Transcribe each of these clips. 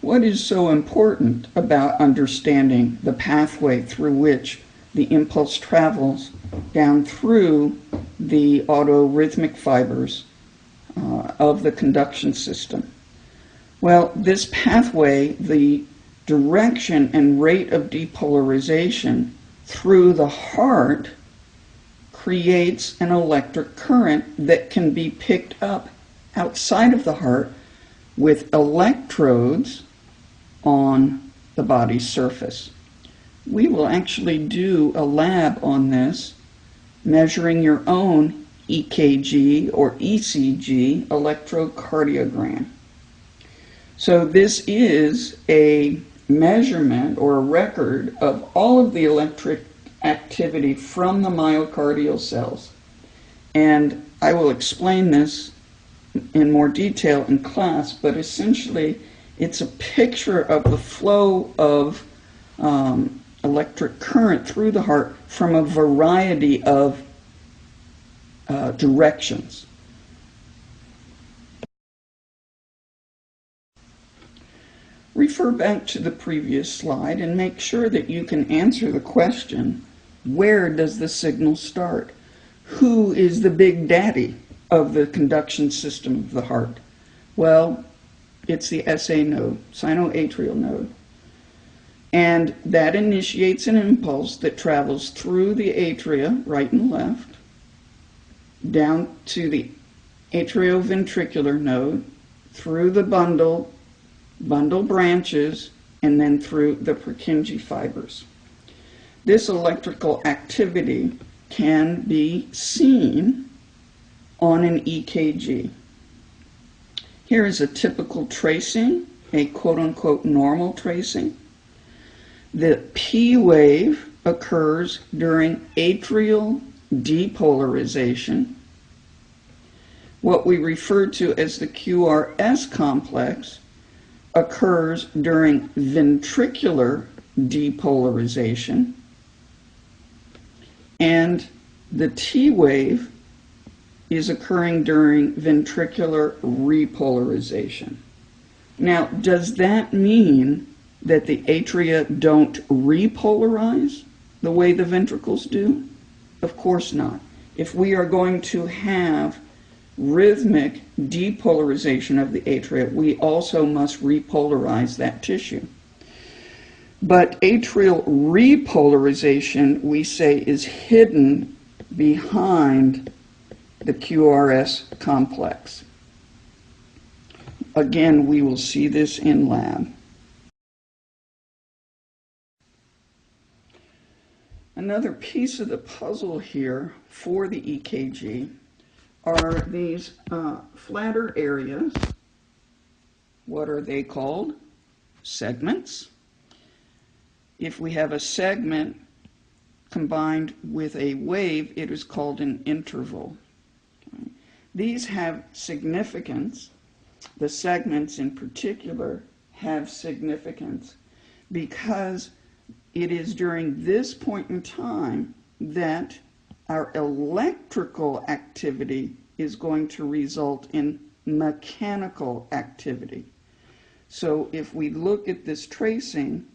What is so important about understanding the pathway through which the impulse travels down through the autorhythmic fibers of the conduction system? Well, this pathway, the direction and rate of depolarization through the heart, creates an electric current that can be picked up outside of the heart with electrodes on the body's surface. We will actually do a lab on this, measuring your own EKG or ECG electrocardiogram. So this is a measurement or a record of all of the electric activity from the myocardial cells. And I will explain this in more detail in class, but essentially it's a picture of the flow of electric current through the heart from a variety of directions. Refer back to the previous slide and make sure that you can answer the question, where does the signal start? Who is the big daddy of the conduction system of the heart? Well, it's the SA node, sinoatrial node. And that initiates an impulse that travels through the atria, right and left, down to the atrioventricular node, through the bundle branches, and then through the Purkinje fibers. This electrical activity can be seen on an EKG. Here is a typical tracing, a quote-unquote normal tracing. The P wave occurs during atrial depolarization. What we refer to as the QRS complex occurs during ventricular depolarization, and the T wave is occurring during ventricular repolarization. Now, does that mean that the atria don't repolarize the way the ventricles do? Of course not. If we are going to have rhythmic depolarization of the atria, we also must repolarize that tissue. But atrial repolarization, we say, is hidden behind the QRS complex. Again, we will see this in lab. Another piece of the puzzle here for the EKG are these flatter areas. What are they called? Segments. If we have a segment combined with a wave, it is called an interval. Okay. These have significance. The segments in particular have significance because it is during this point in time that our electrical activity is going to result in mechanical activity. So if we look at this tracing,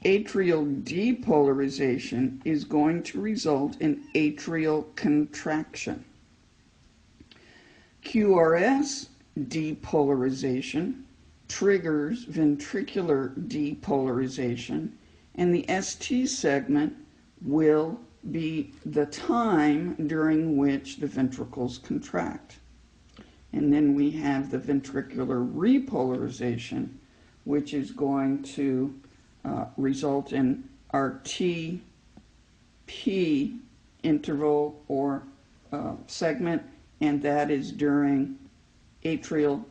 atrial depolarization is going to result in atrial contraction. QRS depolarization triggers ventricular depolarization, and the ST segment will be the time during which the ventricles contract. And then we have the ventricular repolarization, which is going to result in our TP interval or segment, and that is during atrial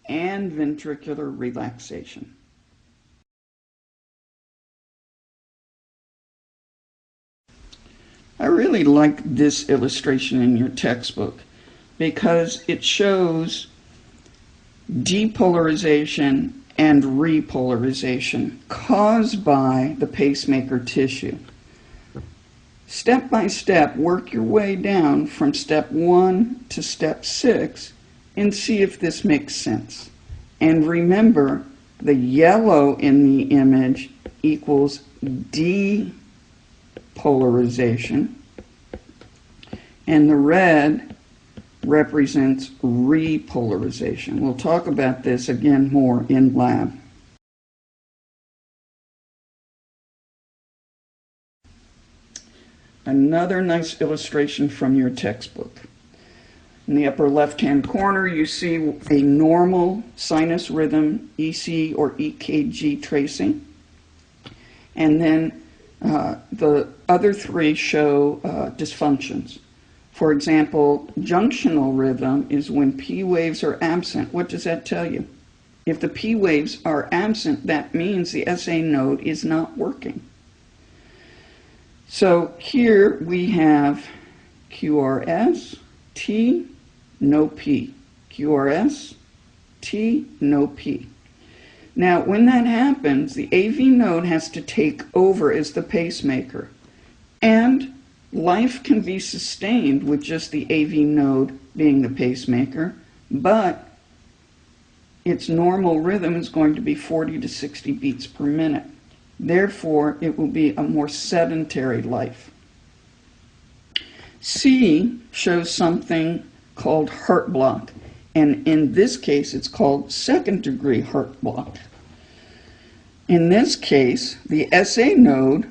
and ventricular relaxation. I really like this illustration in your textbook because it shows depolarization and repolarization caused by the pacemaker tissue. Step by step, work your way down from step 1 to step 6 and see if this makes sense. And remember The yellow in the image equals depolarization, and the red represents repolarization. We'll talk about this again more in lab. Another nice illustration from your textbook. In the upper left-hand corner, you see a normal sinus rhythm, EC or EKG tracing. And then the other three show dysfunctions. For example, junctional rhythm is when P waves are absent. What does that tell you? If the P waves are absent, that means the SA node is not working. So here we have QRS, T, no P. QRS, T, no P. Now, when that happens, the AV node has to take over as the pacemaker. And life can be sustained with just the AV node being the pacemaker, but its normal rhythm is going to be 40 to 60 beats per minute. Therefore, it will be a more sedentary life. C shows something called heart block, and in this case it's called second-degree heart block. In this case, the SA node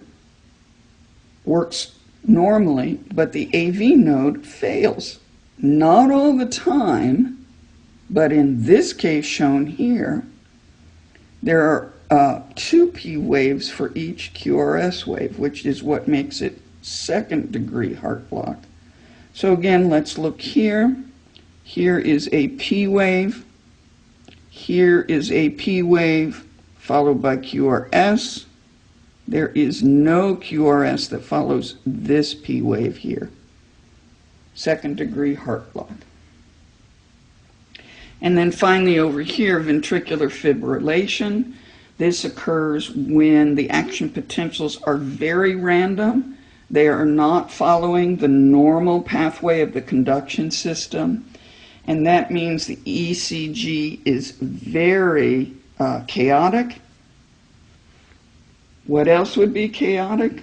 works normally, but the AV node fails. Not all the time, but in this case shown here, there are 2 P waves for each QRS wave, which is what makes it second-degree heart block. So again, let's look here. Here is a P wave. Here is a P wave, followed by QRS. There is no QRS that follows this P wave here. Second-degree heart block. And then finally over here, ventricular fibrillation. This occurs when the action potentials are very random. They are not following the normal pathway of the conduction system. And that means the ECG is very chaotic. What else would be chaotic?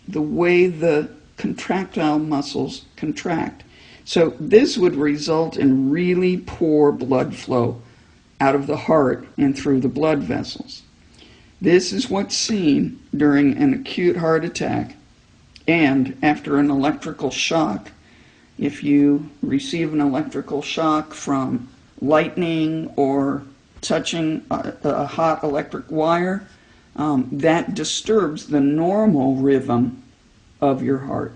The way the contractile muscles contract. So this would result in really poor blood flow out of the heart and through the blood vessels. This is what's seen during an acute heart attack and after an electrical shock. If you receive an electrical shock from lightning or touching a hot electric wire, that disturbs the normal rhythm of your heart.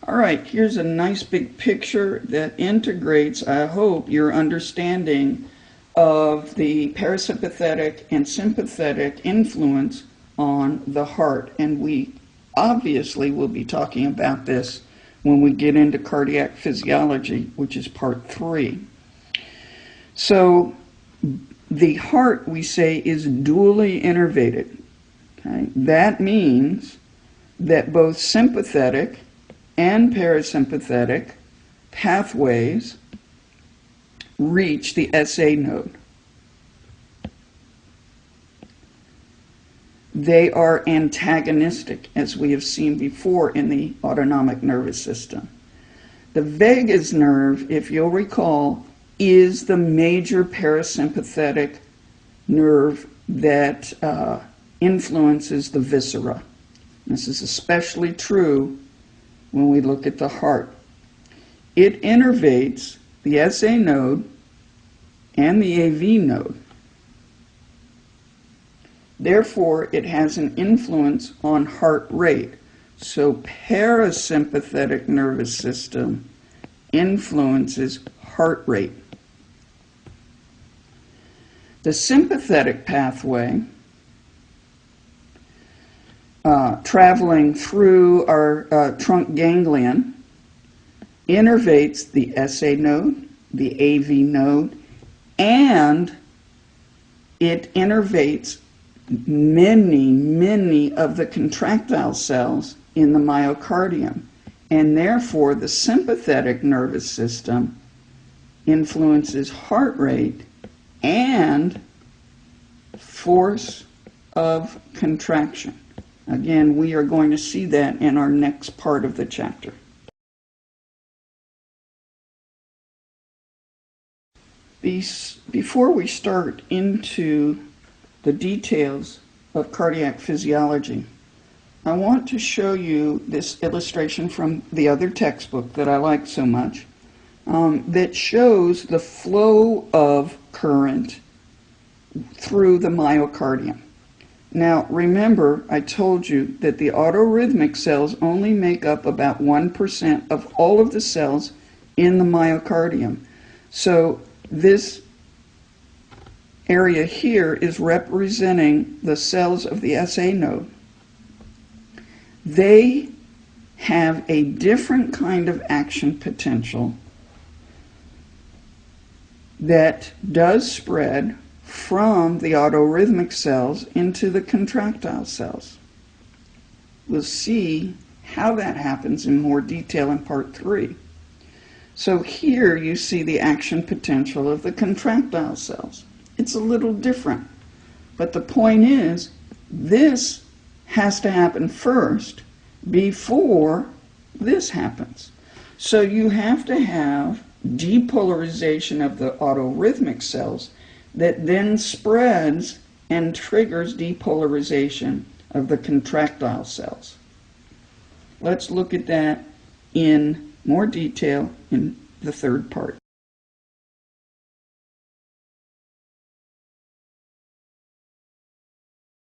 All right, here's a nice big picture that integrates, I hope, your understanding of the parasympathetic and sympathetic influence on the heart. And we obviously will be talking about this when we get into cardiac physiology, which is part 3. So the heart, we say, is dually innervated. Okay? That means that both sympathetic and parasympathetic pathways reach the SA node. They are antagonistic, as we have seen before in the autonomic nervous system. The vagus nerve, if you'll recall, is the major parasympathetic nerve that influences the viscera. This is especially true when we look at the heart. It innervates the SA node and the AV node. Therefore, it has an influence on heart rate. So parasympathetic nervous system influences heart rate. The sympathetic pathway, traveling through our trunk ganglion, innervates the SA node, the AV node, and it innervates many of the contractile cells in the myocardium. And therefore, the sympathetic nervous system influences heart rate and force of contraction. Again, we are going to see that in our next part of the chapter. Before we start into the details of cardiac physiology, I want to show you this illustration from the other textbook that I like so much, that shows the flow of current through the myocardium. Now, remember, I told you that the autorhythmic cells only make up about 1% of all of the cells in the myocardium. So this area here is representing the cells of the SA node. They have a different kind of action potential that does spread from the autorhythmic cells into the contractile cells. We'll see how that happens in more detail in Part 3. So here you see the action potential of the contractile cells. It's a little different, but the point is this has to happen first before this happens. So you have to have depolarization of the autorhythmic cells that then spreads and triggers depolarization of the contractile cells. Let's look at that in more detail in the third part.